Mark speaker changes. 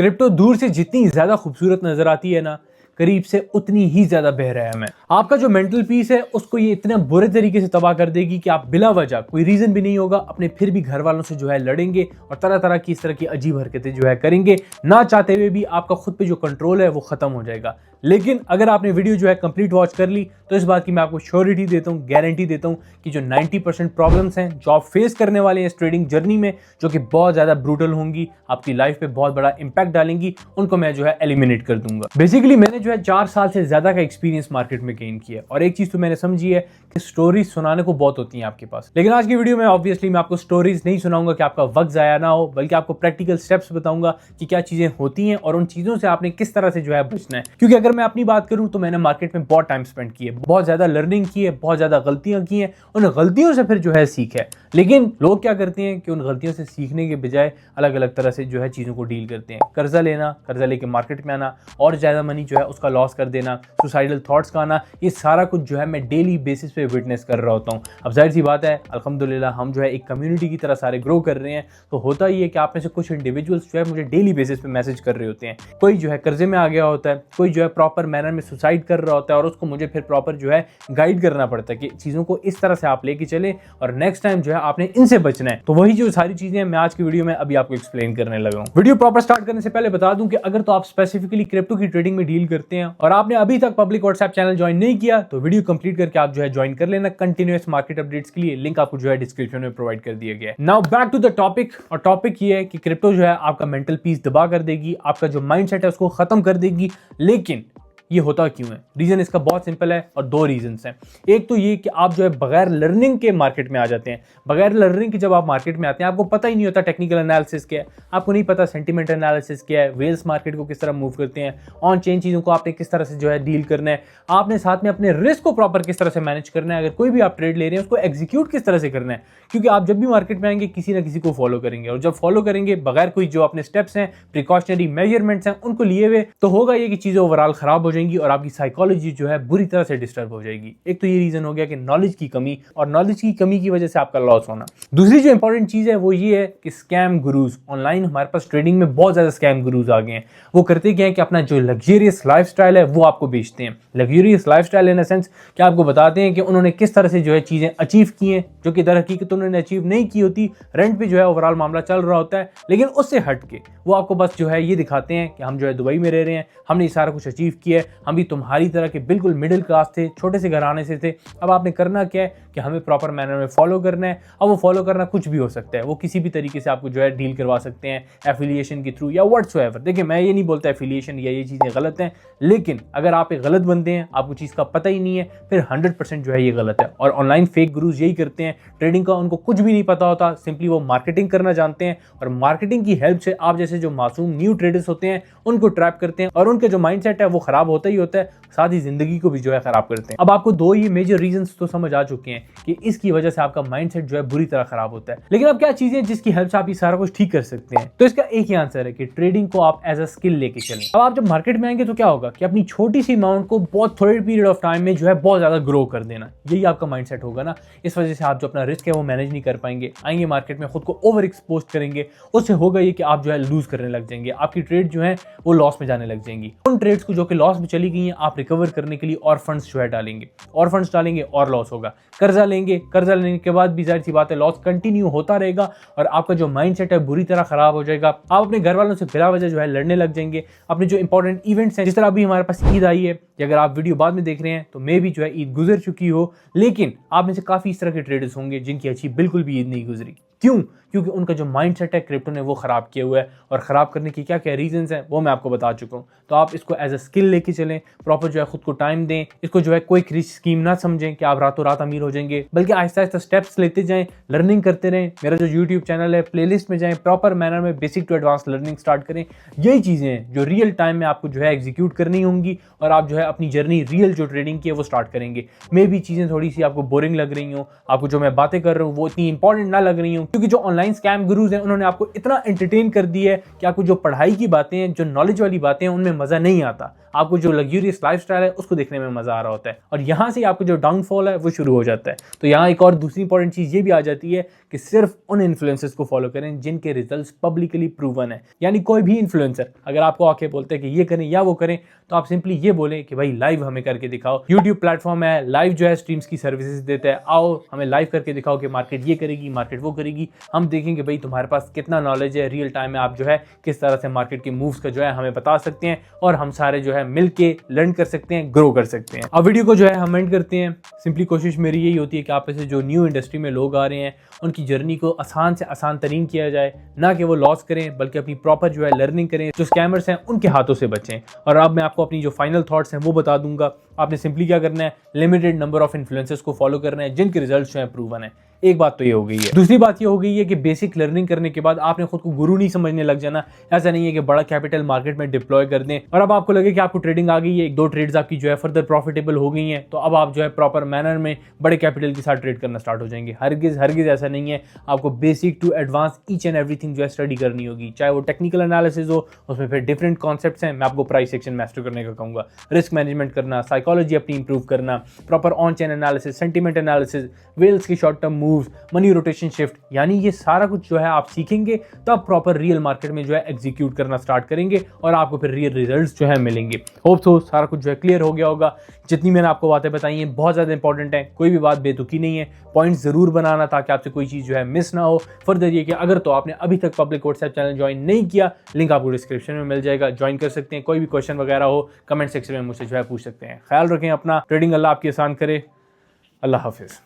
Speaker 1: Crypto दूर से जितनी ज्यादा खूबसूरत नजर आती है ना, करीब से उतनी ही ज्यादा बेरहम है। आपका जो मेंटल पीस है उसको ये इतने बुरे तरीके से तबाह कर देगी कि आप बिला वजह, कोई रीजन भी नहीं होगा, अपने फिर भी घर वालों से जो है लड़ेंगे और तरह तरह की इस तरह की अजीब हरकतें जो है करेंगे। ना चाहते हुए भी आपका खुद पे जो कंट्रोल है वो खत्म हो जाएगा। लेकिन अगर आपने वीडियो जो है कंप्लीट वॉच कर ली तो इस बात की मैं आपको श्योरिटी देता हूँ, गारंटी देता हूँ कि जो 90% प्रॉब्लम्स हैं जो आप फेस करने वाले हैं इस ट्रेडिंग जर्नी में, जो कि बहुत ज्यादा ब्रूटल होंगी, आपकी लाइफ पे बहुत बड़ा इंपैक्ट डालेंगी, उनको मैं जो है एलिमिनेट कर दूंगा। बेसिकली मैंने जो है 4 साल से ज्यादा का एक्सपीरियंस मार्केट में गेन किया और एक चीज तो मैंने समझी है कि स्टोरीज सुनाने को बहुत होती हैं आपके पास। लेकिन आज की वीडियो में ऑब्वियसली मैं आपको स्टोरीज नहीं सुनाऊंगा कि आपका वक्त जाया ना हो, बल्कि आपको प्रैक्टिकल स्टेप्स बताऊंगा कि क्या चीजें होती हैं और उन चीजों से आपने किस तरह से जो है बचना है। क्योंकि अगर मैं अपनी बात करूं तो मैंने मार्केट में बहुत टाइम स्पेंड किया, बहुत ज्यादा लर्निंग की है, बहुत ज्यादा गलतियां की हैं, उन गलतियों से फिर जो है सीख है। लेकिन लोग क्या करते हैं कि उन गलतियों से सीखने के बजाय अलग अलग तरह से जो है चीजों को डील करते हैं। कर्जा लेना, कर्जा लेके मार्केट में आना और ज्यादा मनी जो है उसका लॉस कर देना, सुसाइडल थॉट्स का आना, ये सारा कुछ जो है मैं डेली बेसिस पे विटनेस कर रहा होता हूँ। अब जाहिर सी बात है, अल्हम्दुलिल्लाह हम जो है एक कम्युनिटी की तरह सारे ग्रो कर रहे हैं, तो होता ही है कि आप में से कुछ इंडिविजुअल्स जो है मुझे डेली बेसिस पे मैसेज कर रहे होते हैं। कोई जो है कर्जे में आ गया होता है, कोई जो है प्रॉपर मैनर में सुसाइड कर रहा होता है और उसको मुझे फिर प्रॉपर जो है गाइड करना पड़ता है कि चीजों को इस तरह से आप लेके चले और नेक्स्ट टाइम जो है आपने इनसे बचना है। तो वही जो सारी चीजें मैं आज की वीडियो में अभी आपको एक्सप्लेन करने लगा हूं। वीडियो प्रॉपर स्टार्ट करने से पहले बता दूं कि अगर तो आप स्पेसिफिकली क्रिप्टो की ट्रेडिंग में डील करते हैं और आपने अभी तक पब्लिक व्हाट्सएप चैनल ज्वाइन नहीं किया तो वीडियो कंप्लीट करके आप जो है ज्वाइन कर लेना कंटिन्यूअस मार्केट अपडेट्स के लिए। लिंक आपको जो है डिस्क्रिप्शन में प्रोवाइड कर दिया गया है। Now back to the topic, और टॉपिक ये है कि क्रिप्टो जो है आपका मेंटल पीस दबा कर देगी, आपका जो माइंडसेट है उसको खत्म कर देगी। लेकिन ये होता क्यों है? रीजन इसका बहुत सिंपल है और दो रीजंस हैं। एक तो ये कि आप जो है बगैर लर्निंग के मार्केट में आ जाते हैं। बगैर लर्निंग के जब आप मार्केट में आते हैं आपको पता ही नहीं होता टेक्निकल एनालिसिस क्या है, आपको नहीं पता सेंटीमेंट एनालिसिस क्या है, वेल्स मार्केट को किस तरह मूव करते हैं, ऑन चेन चीजों को आपने किस तरह से जो है डील करना है, आपने साथ में अपने रिस्क को प्रॉपर किस तरह से मैनेज करना है, अगर कोई भी आप ट्रेड ले रहे हैं उसको एग्जीक्यूट किस तरह से करना है। क्योंकि आप जब भी मार्केट में आएंगे किसी ना किसी को फॉलो करेंगे और जब फॉलो करेंगे बगैर कोई जो अपने स्टेप्स हैं, प्रिकॉशनरी मेजरमेंट्स हैं उनको लिए हुए, तो होगा ये कि चीजें ओवरऑल खराब हो जाएंगी और आपकी साइकोलॉजी जो है बुरी तरह से डिस्टर्ब हो जाएगी। एक तो ये रीजन हो गया कि नॉलेज की कमी, और नॉलेज की कमी की वजह से आपका लॉस होना। दूसरी जो इंपॉर्टेंट चीज है वो ये है कि स्कैम गुरुज ऑनलाइन, हमारे पास ट्रेडिंग में बहुत ज्यादा स्कैम गुरुज आ गए हैं। वो करते क्या है कि अपना जो लग्जरियस लाइफस्टाइल है वो आपको बेचते हैं। Luxurious lifestyle in the sense कि आपको बताते हैं कि उन्होंने किस तरह से जो है चीजें अचीव की हैं, जो कि दर हकीकत उन्होंने अचीव नहीं की होती। रेंट पे जो है ओवरऑल मामला चल रहा होता है, लेकिन उससे हट के वो आपको बस जो है ये दिखाते हैं कि हम जो है दुबई में रह रहे हैं, हमने ये सारा कुछ अचीव किया है, हम भी तुम्हारी तरह के बिल्कुल मिडिल क्लास थे, छोटे से घराने से थे। अब आपने करना क्या है कि हमें प्रॉपर मैनर में फॉलो करना है। अब वो फॉलो करना कुछ भी हो सकता है, वो किसी भी तरीके से आपको जो है डील करवा सकते हैं, एफिलिएशन के थ्रू या व्हाट्सएवर। देखिए मैं ये नहीं बोलता एफिलिएशन या ये चीज़ें गलत हैं, लेकिन अगर आप एक गलत बंदे हैं, आपको चीज़ का पता ही नहीं है, फिर 100% जो है ये गलत है। और ऑनलाइन फेक गुरुज यही करते हैं, ट्रेडिंग का उनको कुछ भी नहीं पता होता, सिंपली वो मार्केटिंग करना जानते हैं और मार्केटिंग की हेल्प से आप जैसे जो मासूम न्यू ट्रेडर्स होते हैं उनको ट्रैप करते हैं और उनके जो माइंडसेट है वो खराब होता ही होता है, साथ ही जिंदगी को भी जो है खराब करते हैं। अब आपको दो ही मेजर रीजंस तो समझ आ चुके हैं कि इसकी वजह से आपका माइंडसेट जो है बुरी तरह खराब होता है। लेकिन अब क्या चीजें जिसकी हेल्प से आप ये सारा कुछ ठीक कर सकते हैं? तो इसका एक ही आंसर है कि ट्रेडिंग को आप एज अ स्किल लेके चलें। अब आप जब मार्केट में आएंगे तो क्या होगा कि अपनी छोटी सी अमाउंट को बहुत थोड़े पीरियड ऑफ टाइम में जो है बहुत ज्यादा ग्रो कर देना, यही आपका माइंडसेट होगा ना। इस वजह से आप जो अपना रिस्क है वो मैनेज नहीं कर पाएंगे, आएंगे मार्केट में खुद को ओवर एक्सपोज करेंगे, उससे होगा ये कि आप जो है लूज करने लग जाएंगे, आपकी ट्रेड जो है वो लॉस में जाने लग जाएंगी। उन ट्रेड्स को जो कि लॉस में चली गई हैं आप रिकवर करने के लिए और फंड्स जो है डालेंगे, और फंड्स डालेंगे और लॉस होगा। कर्जा लेंगे, कर्जा लेने के बाद भी जाहिर सी बात है लॉस कंटिन्यू होता रहेगा और आपका जो माइंडसेट है बुरी तरह खराब हो जाएगा। आप अपने घर वालों से बिला वजह जो है लड़ने लग जाएंगे। अपने जो इंपॉर्टेंट इवेंट्स हैं, जिस तरह अभी हमारे पास ईद आई है, कि अगर आप वीडियो बाद में देख रहे हैं तो मे भी जो है ईद गुजर चुकी हो, लेकिन आप में से काफी इस तरह के ट्रेडर्स होंगे जिनकी अच्छी बिल्कुल भी ईद नहीं गुजरी। क्यों? क्योंकि उनका जो माइंडसेट है क्रिप्टो ने वो खराब किया हुआ है, और खराब करने की क्या क्या रीजंस हैं वो मैं आपको बता चुका हूं। तो आप इसको एज अ स्किल लेके चलें, प्रॉपर जो है खुद को टाइम दें, इसको जो है कोई क्रिच स्कीम ना समझें कि आप रातों रात अमीर हो जाएंगे, बल्कि आहिस्ता आहिस्ता स्टेप्स लेते जाएं, लर्निंग करते रहें। मेरा जो यूट्यूब चैनल है प्लेलिस्ट में जाएं, प्रॉपर मैनर में basic to advance learning start करें। यही चीजें हैं जो रियल टाइम में आपको जो है एग्जीक्यूट करनी होंगी और आप जो है अपनी जर्नी रियल जो ट्रेडिंग की है वो स्टार्ट करेंगे। मे भी चीजें थोड़ी सी आपको बोरिंग लग रही हो, आपको जो मैं बातें कर रहा हूँ वो इतनी इंपॉर्टेंट ना लग रही हूँ, क्योंकि जो ऑनलाइन स्कैम गुरुज हैं उन्होंने आपको इतना एंटरटेन कर दिया है कि आपको जो पढ़ाई की बातें हैं, जो नॉलेज वाली बातें हैं, उनमें मजा नहीं आता। आपको जो लग्जूरियस लाइफस्टाइल है उसको देखने में मजा आ रहा होता है, और यहाँ से आपको जो डाउनफॉल है वो शुरू हो जाता है। तो यहाँ एक और दूसरी इंपॉर्टेंट चीज ये भी आ जाती है कि सिर्फ उन इन्फ्लुएंसर्स को फॉलो करें जिनके रिजल्ट्स पब्लिकली प्रूवन है। यानी कोई भी इन्फ्लुएंसर अगर आपको आके बोलते हैं कि ये करें या वो करें, तो आप सिंपली ये बोलें कि भाई लाइव हमें करके दिखाओ। यूट्यूब प्लेटफॉर्म है, लाइव जो है स्ट्रीम्स की सर्विसेज देता है, आओ हमें लाइव करके दिखाओ कि मार्केट ये करेगी, मार्केट वो करेगी। हम देखेंगे भाई तुम्हारे पास कितना नॉलेज है, रियल टाइम में आप जो है किस तरह से मार्केट के मूव्स का जो है हमें बता सकते हैं, और हम सारे जो है मिलके लर्न कर सकते हैं, ग्रो कर सकते हैं। अब वीडियो को जो है हम एंड करते हैं। सिंपली कोशिश मेरी यही होती है कि आप ऐसे जो न्यू इंडस्ट्री में लोग आ रहे हैं उनकी जर्नी को आसान से आसान तरीन किया जाए, ना कि वो लॉस करें बल्कि अपनी प्रॉपर जो है लर्निंग करें। जो स्कैमर्स हैं उनके हाथों से बचें। और अब मैं आपको अपनी जो फाइनल थॉट्स हैं वो बता दूंगा। आपने सिंपली क्या करना है, लिमिटेड नंबर ऑफ इन्फ्लुएंसर्स को फॉलो करना है जिनके रिजल्ट्स जो है प्रूवन है। एक बात तो ये हो गई है। दूसरी बात ये हो गई है कि बेसिक लर्निंग करने के बाद आपने खुद को गुरु नहीं समझने लग जाना। ऐसा नहीं है कि बड़ा कैपिटल मार्केट में डिप्लॉय कर दें और अब आपको लगे कि आपको ट्रेडिंग आ गई है, एक दो ट्रेड्स आपकी जो है फर्दर प्रॉफिटेबल हो गई हैं, तो अब आप जो है प्रॉपर मैनर में बड़े कैपिटल के साथ ट्रेड करना स्टार्ट हो जाएंगे। हरगिज ऐसा नहीं है। आपको basic to advance each and everything जो है स्टडी करनी होगी, चाहे वो टेक्निकल एनालिसिस हो, उसमें फिर डिफरेंट कॉन्सेप्ट्स हैं। मैं आपको प्राइस एक्शन मास्टर करने का कहूँगा, रिस्क मैनेजमेंट करना, साइकोलॉजी अपनी इंप्रूव करना, proper on chain analysis, sentiment analysis, whales की short term moves, money rotation shift, यानी ये सारा कुछ जो है आप सीखेंगे तब प्रॉपर रियल मार्केट में जो है एग्जीक्यूट करना स्टार्ट करेंगे और आपको फिर रियल रिजल्ट्स जो है मिलेंगे। होप सो सारा कुछ जो है क्लियर हो गया होगा। जितनी मैंने आपको बातें बताई हैं बहुत ज़्यादा इंपॉर्टेंट है, कोई भी बात बेतुकी नहीं है। पॉइंट्स जरूर बनाना ताकि आपसे कोई चीज़ जो है मिस ना हो। फर्दर ये कि अगर तो आपने अभी तक पब्लिक व्हाट्सएप चैनल ज्वाइन नहीं किया, लिंक आपको डिस्क्रिप्शन में मिल जाएगा, ज्वाइन कर सकते हैं। कोई भी क्वेश्चन वगैरह हो कमेंट सेक्शन में मुझसे जो है पूछ सकते हैं। ख्याल रखें अपना, ट्रेडिंग अल्लाह आपकी आसान करे। अल्लाह हाफिज़।